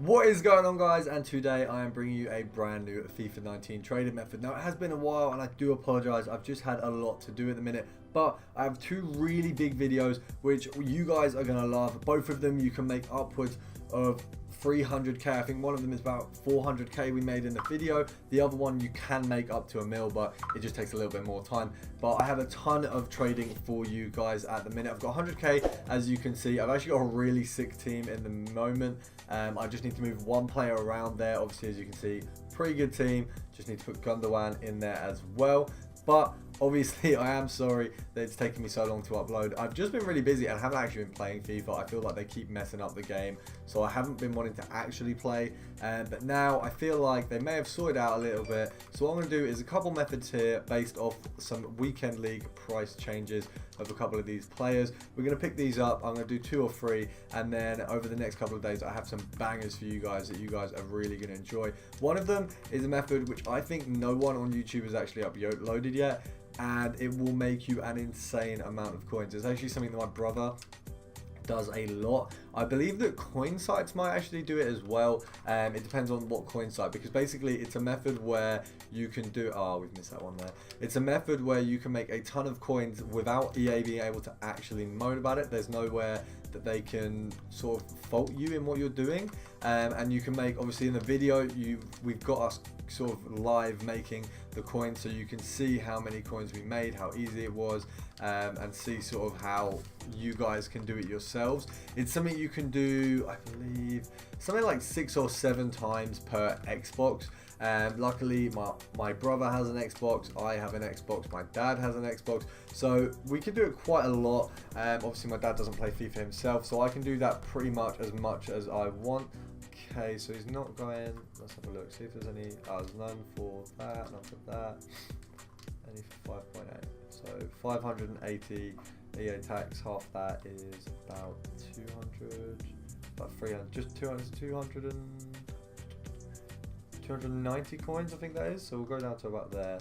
What is going on, guys? And today I am bringing you a brand new FIFA 19 trading method. Now, it has been a while and I do apologize. I've just had a lot to do at the minute, but I have two really big videos which you guys are going to love. Both of them you can make upwards of 300k. I think one of them is about 400k we made in the video. The other one you can make up to $1 million, but it just takes a little bit more time. But I have a ton of trading for you guys at the minute. I've got 100k, as you can see. I've actually got a really sick team in the moment. I just need to move one player around there. Obviously, as you can see, pretty good team. Just need to put Gundogan in there as well. But obviously, I am sorry that it's taking me so long to upload. I've just been really busy and I haven't actually been playing FIFA. I feel like they keep messing up the game, so I haven't been wanting to actually play. But now I feel like they may have sorted out a little bit. So what I'm going to do is a couple methods here based off some weekend league price changes of a couple of these players. We're going to pick these up. I'm going to do 2 or 3, and then over the next couple of days I have some bangers for you guys that you guys are really going to enjoy. One of them is a method which I think no one on YouTube has actually uploaded yet, and it will make you an insane amount of coins. It's actually something that my brother does a lot. I believe that coin sites might actually do it as well. It depends on what coin site, because basically it's a method where you can do, oh, we've missed that one there. It's a method where you can make a ton of coins without EA being able to actually moan about it. There's nowhere that they can sort of fault you in what you're doing, and you can make, obviously in the video we've got us sort of live making the coins, so you can see how many coins we made, how easy it was, and see sort of how you guys can do it yourselves. It's something you can do, I believe, something like 6 or 7 times per Xbox. Luckily my brother has an Xbox, I have an Xbox, my dad has an Xbox, so we can do it quite a lot. Obviously my dad doesn't play FIFA himself, so I can do that pretty much as I want. Okay, so he's not going, let's have a look, see if there's any, there's none for that, none for that, any for 5.8, so 580, EA tax, half that is about 200, about 300, just 290 coins I think that is, so we'll go down to about there.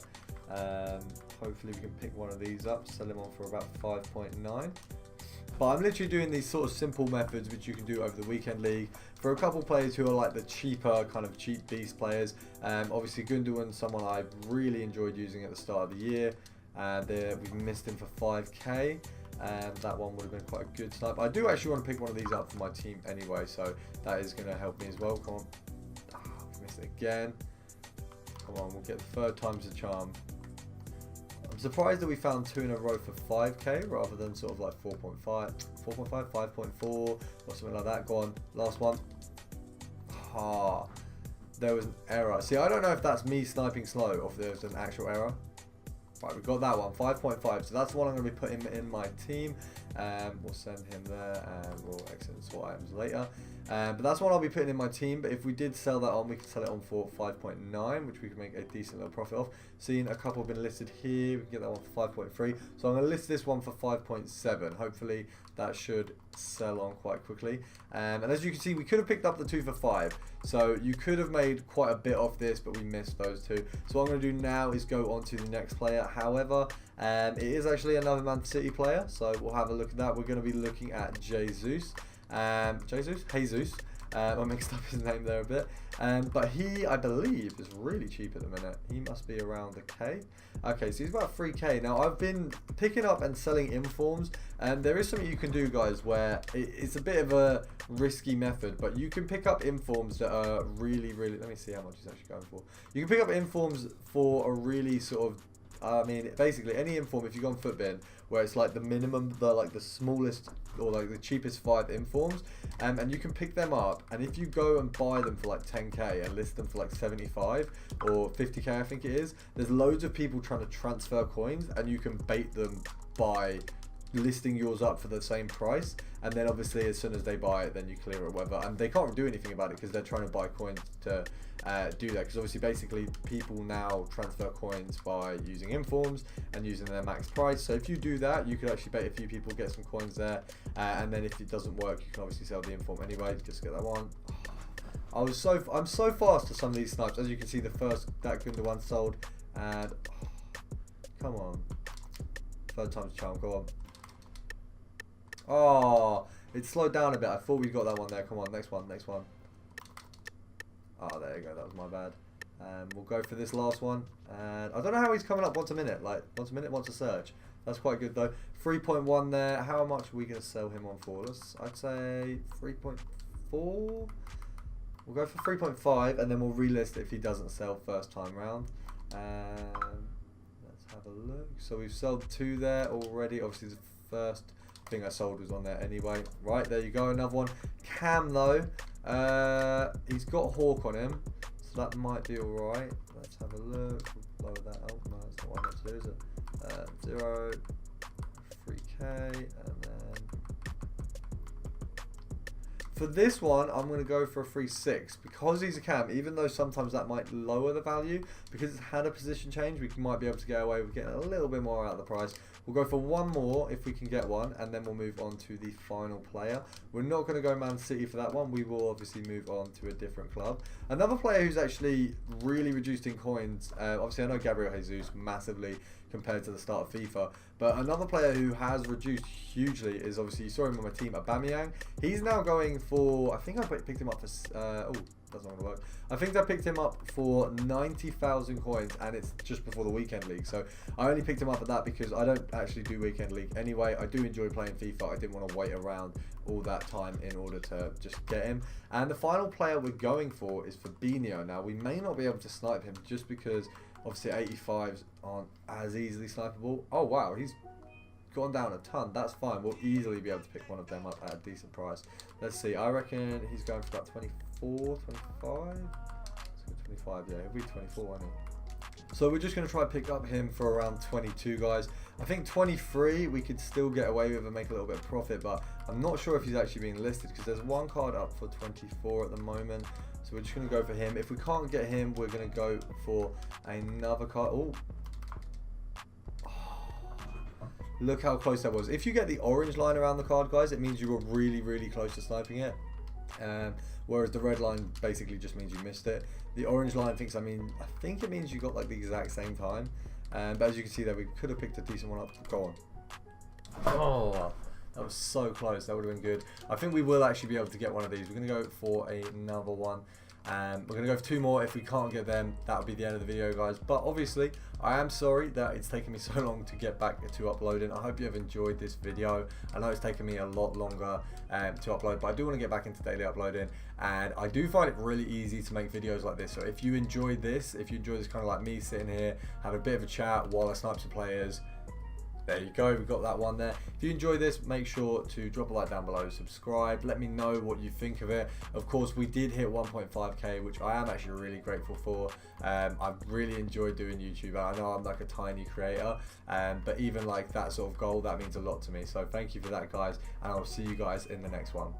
Hopefully we can pick one of these up, sell them on for about 5.9. But I'm literally doing these sort of simple methods which you can do over the weekend league for a couple players who are like the cheaper, kind of cheap beast players. Obviously Gundogan, someone I really enjoyed using at the start of the year, and we've missed him for 5k, and that one would have been quite a good snipe. I do actually want to pick one of these up for my team anyway, so that is going to help me as well. Come on, we've missed it again. Come on, we'll get the 3rd time's the charm. I'm surprised that we found 2 in a row for 5k rather than sort of like 4.5, 5.4 or something like that. Go on, last one. Ah, there was an error. See, I don't know if that's me sniping slow or if there's an actual error. Right, we've got that one, 5.5. So that's the one I'm going to be putting in my team. We'll send him there and we'll exit and swap items later. But that's what I'll be putting in my team. But if we did sell that on, we could sell it on for 5.9, which we can make a decent little profit off. Seeing a couple have been listed here, we can get that one for 5.3. So I'm going to list this one for 5.7. Hopefully that should sell on quite quickly. And as you can see, we could have picked up the 2 for 5. So you could have made quite a bit off this, but we missed those 2. So what I'm going to do now is go on to the next player. However, it is actually another Man City player, so we'll have a look at that. We're going to be looking at Jesus. Jesus. I mixed up his name there a bit. But he, I believe, is really cheap at the minute. He must be around a K. Okay, so he's about 3k. Now, I've been picking up and selling informs, and there is something you can do, guys, where it's a bit of a risky method, but you can pick up informs that are really, let me see how much he's actually going for. You can pick up informs for a really sort of, I mean, basically any inform, if you go on Footbin, where it's like the minimum, like the smallest or like the cheapest 5 informs, and you can pick them up, and if you go and buy them for like 10k and list them for like 75 or 50k I think it is, there's loads of people trying to transfer coins, and you can bait them by listing yours up for the same price, and then obviously as soon as they buy it, then you clear it or whatever, and they can't do anything about it because they're trying to buy coins to do that, because obviously basically people now transfer coins by using informs and using their max price. So if you do that, you could actually bait a few people, get some coins there, and then if it doesn't work, you can obviously sell the inform anyway. Just get that one. I'm so fast to some of these snipes. As you can see, the first that Gundogan sold, and come on, 3rd time's charm. Go on. Oh, it slowed down a bit. I thought we got that one there. Come on, next one. Oh, there you go. That was my bad. We'll go for this last one. And I don't know how he's coming up once a minute. Like, once a minute, once a search. That's quite good, though. 3.1 there. How much are we going to sell him on for? I'd say 3.4. We'll go for 3.5, and then we'll relist if he doesn't sell first time round. Let's have a look. So we've sold 2 there already. Obviously, the first thing I sold was on there anyway. Right, there you go. Another one. Cam, though. He's got Hawk on him. So that might be alright. Let's have a look. We'll lower that out. No, that's not what I meant to do, is it? 0, 3k, and then for this one, I'm going to go for a 3.6 because he's a cam. Even though sometimes that might lower the value, because it's had a position change, we might be able to get away with getting a little bit more out of the price. We'll go for one more if we can get one, and then we'll move on to the final player. We're not going to go Man City for that one. We will obviously move on to a different club. Another player who's actually really reduced in coins. Obviously, I know Gabriel Jesus massively compared to the start of FIFA, but another player who has reduced hugely is, obviously, you saw him on my team, Aubameyang. He's now going for, I think I picked him up for, oh, that's not going to work. I think I picked him up for 90,000 coins, and it's just before the weekend league. So I only picked him up at that because I don't actually do weekend league anyway. I do enjoy playing FIFA. I didn't want to wait around all that time in order to just get him. And the final player we're going for is Fabinho. Now, we may not be able to snipe him just because obviously 85s aren't as easily snipeable. Oh, wow, he's gone down a ton. That's fine. We'll easily be able to pick one of them up at a decent price. Let's see. I reckon he's going for about 24, 25? Let's go 25, yeah. He'll be 24, won't he? So we're just going to try and pick up him for around 22, guys. I think 23 we could still get away with and make a little bit of profit, but I'm not sure if he's actually being listed because there's one card up for 24 at the moment. So we're just going to go for him. If we can't get him, we're going to go for another card. Oh. Look how close that was. If you get the orange line around the card, guys, it means you were really, really close to sniping it. Whereas the red line basically just means you missed it. The orange line thinks, I think it means you got like the exact same time. But as you can see there, we could have picked a decent one up. Go on. Oh, that was so close. That would have been good. I think we will actually be able to get one of these. We're going to go for another one. We're going to go for 2 more. If we can't get them, that'll be the end of the video, guys. But obviously, I am sorry that it's taken me so long to get back to uploading. I hope you have enjoyed this video. I know it's taken me a lot longer to upload, but I do want to get back into daily uploading. And I do find it really easy to make videos like this. So if you enjoy this, kind of like me sitting here, have a bit of a chat while I snipe some players, there you go, we've got that one there. If you enjoy this, make sure to drop a like down below, subscribe, let me know what you think of it. Of course, we did hit 1.5k, which I am actually really grateful for. I've really enjoyed doing YouTube. I know I'm like a tiny creator, but even like that sort of goal, that means a lot to me. So thank you for that, guys, and I'll see you guys in the next one.